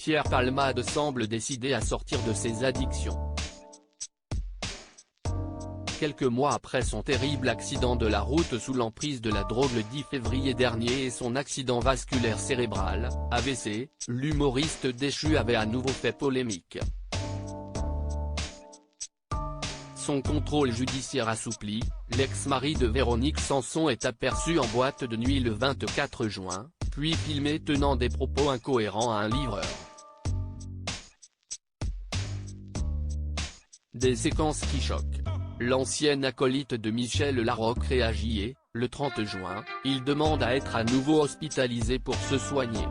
Pierre Palmade semble décidé à sortir de ses addictions. Quelques mois après son terrible accident de la route sous l'emprise de la drogue le 10 février dernier et son accident vasculaire cérébral, AVC, l'humoriste déchu avait à nouveau fait polémique. Son contrôle judiciaire assoupli, l'ex-mari de Véronique Sanson est aperçu en boîte de nuit le 24 juin, puis filmé tenant des propos incohérents à un livreur. Des séquences qui choquent. L'ancienne acolyte de Michel Larocque réagit et, le 30 juin, il demande à être à nouveau hospitalisé pour se soigner.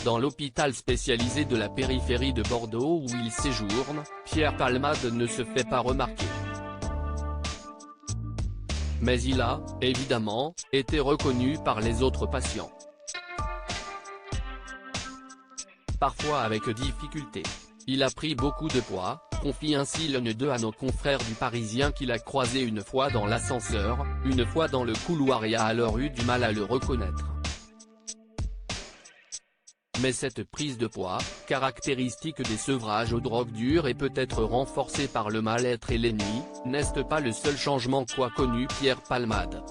Dans l'hôpital spécialisé de la périphérie de Bordeaux où il séjourne, Pierre Palmade ne se fait pas remarquer. Mais il a, évidemment, été reconnu par les autres patients. Parfois avec difficulté. Il a pris beaucoup de poids, confie ainsi l'un d'eux à nos confrères du Parisien qu'il a croisé une fois dans l'ascenseur, une fois dans le couloir et a alors eu du mal à le reconnaître. Mais cette prise de poids, caractéristique des sevrages aux drogues dures et peut-être renforcée par le mal-être et l'ennui, n'est pas le seul changement qu'a connu Pierre Palmade.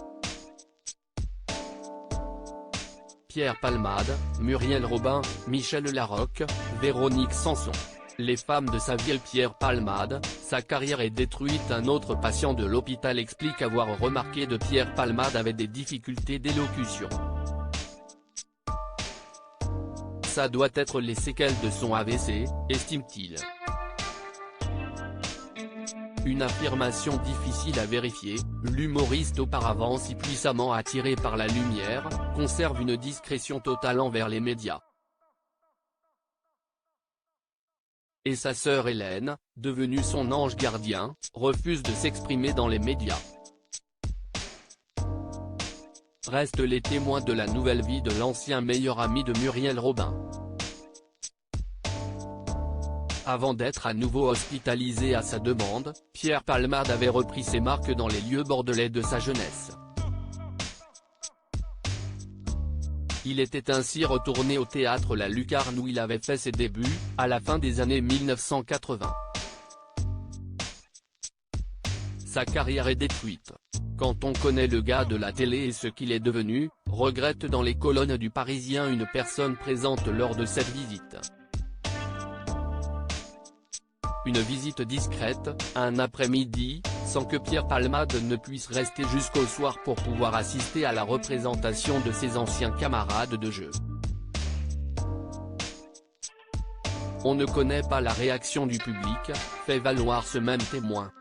Pierre Palmade, Muriel Robin, Michel Larocque, Véronique Sanson. Les femmes de sa vie. Pierre Palmade, sa carrière est détruite. Un autre patient de l'hôpital explique avoir remarqué que Pierre Palmade avait des difficultés d'élocution. Ça doit être les séquelles de son AVC, estime-t-il. Une affirmation difficile à vérifier, l'humoriste auparavant si puissamment attiré par la lumière, conserve une discrétion totale envers les médias. Et sa sœur Hélène, devenue son ange gardien, refuse de s'exprimer dans les médias. Restent les témoins de la nouvelle vie de l'ancien meilleur ami de Muriel Robin. Avant d'être à nouveau hospitalisé à sa demande, Pierre Palmade avait repris ses marques dans les lieux bordelais de sa jeunesse. Il était ainsi retourné au théâtre La Lucarne où il avait fait ses débuts, à la fin des années 1980. Sa carrière est détruite. Quand on connaît le gars de la télé et ce qu'il est devenu, regrette dans les colonnes du Parisien une personne présente lors de cette visite. Une visite discrète, un après-midi, sans que Pierre Palmade ne puisse rester jusqu'au soir pour pouvoir assister à la représentation de ses anciens camarades de jeu. On ne connaît pas la réaction du public, fait valoir ce même témoin.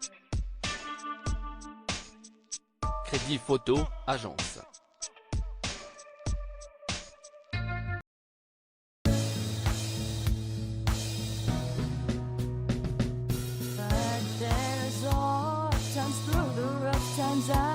Crédit Photo, agence. Times